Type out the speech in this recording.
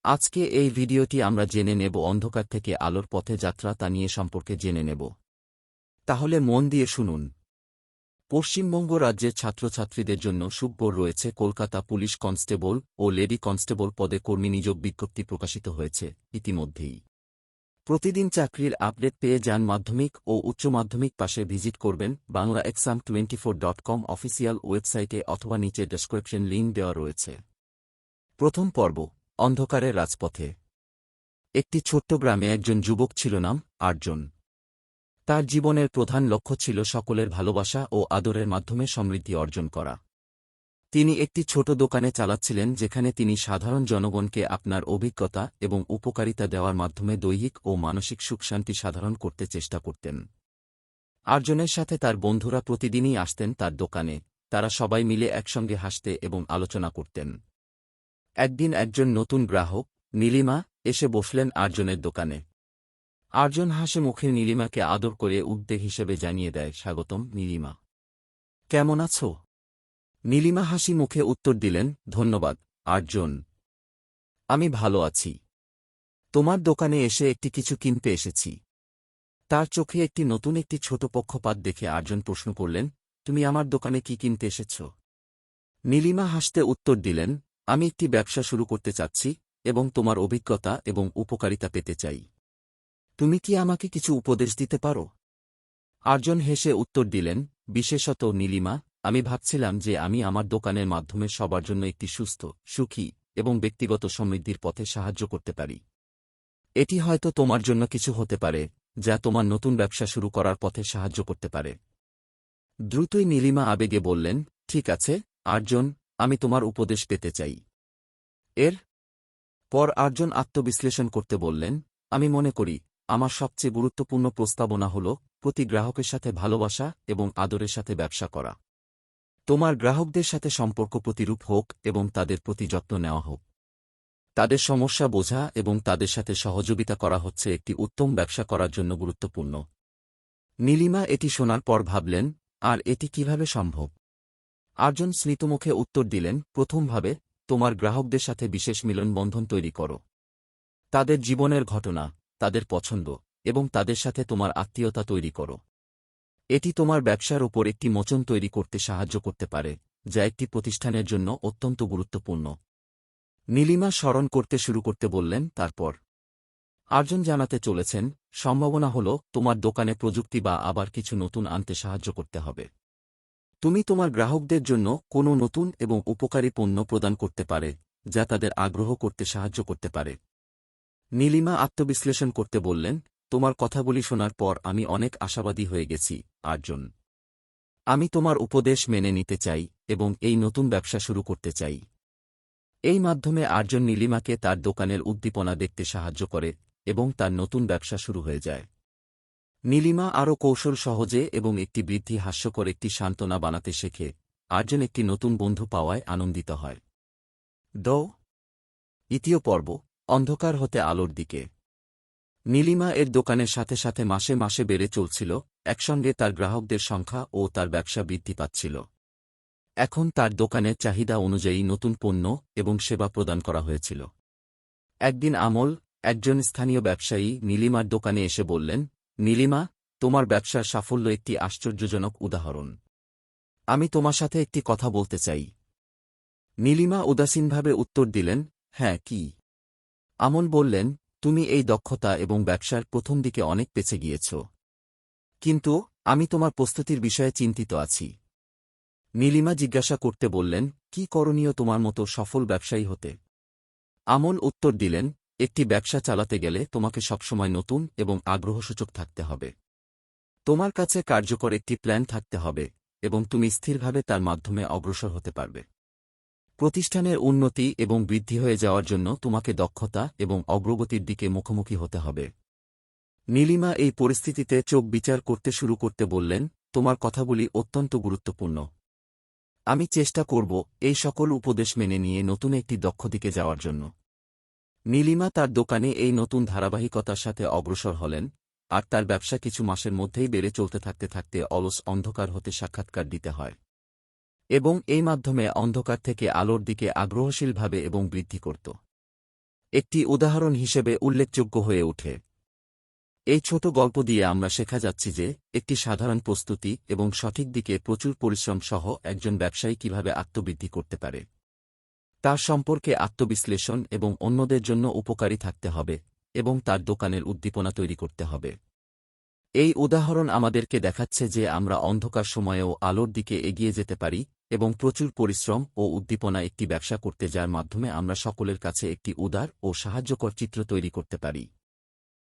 আজকে এই ভিডিওটি আমরা জেনে নেব অন্ধকার থেকে আলোর পথে যাত্রা তা নিয়ে সম্পর্কে জেনে নেব। তাহলে মন দিয়ে শুনুন। পশ্চিমবঙ্গ রাজ্যের ছাত্রছাত্রীদের জন্য সুখবর রয়েছে। কলকাতা পুলিশ কনস্টেবল ও লেডি কনস্টেবল পদে কর্মী নিয়োগ বিজ্ঞপ্তি প্রকাশিত হয়েছে ইতিমধ্যেই। প্রতিদিন চাকরির আপডেট পেয়ে যান। মাধ্যমিক ও উচ্চ মাধ্যমিক পাশে ভিজিট করবেন banglaexam24.com অফিসিয়াল ওয়েবসাইটে অথবা নিচে ডেসক্রিপশন লিঙ্ক দেওয়া রয়েছে। প্রথম পর্ব, অন্ধকারের রাজপথে। একটি ছোট্ট গ্রামে একজন যুবক ছিল, নাম আর্জন। তার জীবনের প্রধান লক্ষ্য ছিল সকলের ভালোবাসা ও আদরের মাধ্যমে সমৃদ্ধি অর্জন করা। তিনি একটি ছোট দোকানে চালাচ্ছিলেন, যেখানে তিনি সাধারণ জনগণকে আপনার অভিজ্ঞতা এবং উপকারিতা দেওয়ার মাধ্যমে দৈহিক ও মানসিক সুখশান্তি সাধারণ করতে চেষ্টা করতেন। আর্জনের সাথে তার বন্ধুরা প্রতিদিনই আসতেন তার দোকানে। তারা সবাই মিলে একসঙ্গে হাসতে এবং আলোচনা করতেন। একদিন একজন নতুন গ্রাহক, নীলিমা, এসে বসলেন আর্জনের দোকানে। আর্জন হাসে মুখে নীলিমাকে আদর করে উদ্বেগ হিসেবে জানিয়ে দেয়, স্বাগতম নীলিমা, কেমন আছো? নীলিমা হাসি মুখে উত্তর দিলেন, ধন্যবাদ আর্জন, আমি ভালো আছি। তোমার দোকানে এসে কিছু কিনতে এসেছি। তার চোখে একটি ছোট পক্ষপাত দেখে আর্জন প্রশ্ন করলেন, তুমি আমার দোকানে কি কিনতে এসেছ? নীলিমা হাসতে উত্তর দিলেন, আমি একটি ব্যবসা শুরু করতে চাচ্ছি এবং তোমার অভিজ্ঞতা এবং উপকারিতা পেতে চাই। তুমি কি আমাকে কিছু উপদেশ দিতে পারো? আর্জন হেসে উত্তর দিলেন, বিশেষত নীলিমা, আমি ভাবছিলাম যে আমি আমার দোকানের মাধ্যমে সবার জন্য একটি সুস্থ, সুখী এবং ব্যক্তিগত সমৃদ্ধির পথে সাহায্য করতে পারি। এটি হয়তো তোমার জন্য কিছু হতে পারে, যা তোমার নতুন ব্যবসা শুরু করার পথে সাহায্য করতে পারে। দ্রুতই নীলিমা আবেগে বললেন, ঠিক আছে আর্জন, আমি তোমার উপদেশ পেতে চাই। এর পর আর্জন আত্মবিশ্লেষণ করতে বললেন, আমি মনে করি আমার সবচেয়ে গুরুত্বপূর্ণ প্রস্তাবনা হল প্রতি গ্রাহকের সাথে ভালোবাসা এবং আদরের সাথে ব্যবসা করা। তোমার গ্রাহকদের সাথে সম্পর্ক প্রতিরূপ হোক এবং তাদের প্রতি যত্ন নেওয়া হোক। তাদের সমস্যা বোঝা এবং তাদের সাথে সহযোগিতা করা হচ্ছে একটি উত্তম ব্যবসা করার জন্য গুরুত্বপূর্ণ। নীলিমা এটি শোনার পর ভাবলেন, আর এটি কিভাবে সম্ভব? আর্জন স্মিতমুখে উত্তর দিলেন, প্রথমভাবে তোমার গ্রাহকদের সাথে বিশেষ মিলনবন্ধন তৈরি করো। তাদের জীবনের ঘটনা, তাদের পছন্দ এবং তাদের সাথে তোমার আত্মীয়তা তৈরি করো। এটি তোমার ব্যবসার উপর একটি মোচন তৈরি করতে সাহায্য করতে পারে, যা একটি প্রতিষ্ঠানের জন্য অত্যন্ত গুরুত্বপূর্ণ। নীলিমা স্মরণ করতে শুরু করতে বললেন, তারপর আর্জন জানাতে চলেছেন, সম্ভাবনা হল তোমার দোকানে প্রযুক্তি বা আবার কিছু নতুন আনতে সাহায্য করতে হবে। তুমি তোমার গ্রাহকদের জন্য কোনো নতুন এবং উপকারী পণ্য প্রদান করতে পারে, যা তাদের আগ্রহ করতে সাহায্য করতে পারে। নীলিমা আত্মবিশ্লেষণ করতে বললেন, তোমার কথাগুলি শোনার পর আমি অনেক আশাবাদী হয়ে গেছি আর্জন। আমি তোমার উপদেশ মেনে নিতে চাই এবং এই নতুন ব্যবসা শুরু করতে চাই। এই মাধ্যমে আর্জন নীলিমাকে তার দোকানের উদ্দীপনা দেখতে সাহায্য করে এবং তার নতুন ব্যবসা শুরু হয়ে যায়। নীলিমা আরও কৌশল সহজে এবং একটি বৃদ্ধি হাস্যকর একটি সান্ত্বনা বানাতে শেখে। আর্জন একটি নতুন বন্ধু পাওয়ায় আনন্দিত হয়। দ্বিতীয় পর্ব, অন্ধকার হতে আলোর দিকে। নীলিমা এর দোকানের সাথে সাথে মাসে মাসে বেড়ে চলছিল, একসঙ্গে তার গ্রাহকদের সংখ্যা ও তার ব্যবসা বৃদ্ধি পাচ্ছিল। এখন তার দোকানের চাহিদা অনুযায়ী নতুন পণ্য এবং সেবা প্রদান করা হয়েছিল। একদিন আমল, একজন স্থানীয় ব্যবসায়ী, নীলিমার দোকানে এসে বললেন, নীলিমা, তোমার ব্যবসার সাফল্য একটি আশ্চর্যজনক উদাহরণ। আমি তোমার সাথে একটি কথা বলতে চাই। নীলিমা উদাসীনভাবে উত্তর দিলেন, হ্যাঁ, কি? আমল বললেন, তুমি এই দক্ষতা এবং ব্যবসার প্রথম দিকে অনেক পেছে গিয়েছ, কিন্তু আমি তোমার প্রস্তুতির বিষয়ে চিন্তিত আছি। নীলিমা জিজ্ঞাসা করতে বললেন, কি করণীয় তোমার মতো সফল ব্যবসায়ী হতে? আমল উত্তর দিলেন, একটি ব্যবসা চালাতে গেলে তোমাকে সবসময় নতুন এবং আগ্রহসূচক থাকতে হবে। তোমার কাছে কার্যকর একটি প্ল্যান থাকতে হবে এবং তুমি স্থিরভাবে তার মাধ্যমে অগ্রসর হতে পারবে। প্রতিষ্ঠানের উন্নতি এবং বৃদ্ধি হয়ে যাওয়ার জন্য তোমাকে দক্ষতা এবং অগ্রগতির দিকে মুখোমুখি হতে হবে। নীলিমা এই পরিস্থিতিতে চোখ বিচার করতে শুরু করতে বললেন, তোমার কথাগুলি অত্যন্ত গুরুত্বপূর্ণ। আমি চেষ্টা করব এই সকল উপদেশ মেনে নিয়ে নতুন একটি দক্ষ দিকে যাওয়ার জন্য। নীলিমা তার দোকানে এই নতুন ধারাবাহিকতার সাথে অগ্রসর হলেন, আর তার ব্যবসা কিছু মাসের মধ্যেই বেড়ে চলতে থাকতে থাকতে অলস অন্ধকার হতে সাক্ষাৎকার দিতে হয় এবং এই মাধ্যমে অন্ধকার থেকে আলোর দিকে আগ্রহশীলভাবে এবং বৃদ্ধি করত। একটি উদাহরণ হিসেবে উল্লেখযোগ্য হয়ে ওঠে। এই ছোট গল্প দিয়ে আমরা শেখা যাচ্ছি যে একটি সাধারণ প্রস্তুতি এবং সঠিক দিকে প্রচুর পরিশ্রম সহ একজন ব্যবসায়ী কিভাবে আত্মবৃদ্ধি করতে পারে। তার সম্পর্কে আত্মবিশ্লেষণ এবং অন্যদের জন্য উপকারী থাকতে হবে এবং তার দোকানের উদ্দীপনা তৈরি করতে হবে। এই উদাহরণ আমাদেরকে দেখাচ্ছে যে আমরা অন্ধকার সময়েও আলোর দিকে এগিয়ে যেতে পারি এবং প্রচুর পরিশ্রম ও উদ্দীপনা একটি ব্যবসা করতে যার মাধ্যমে আমরা সকলের কাছে একটি উদার ও সাহায্যকর চিত্র তৈরি করতে পারি।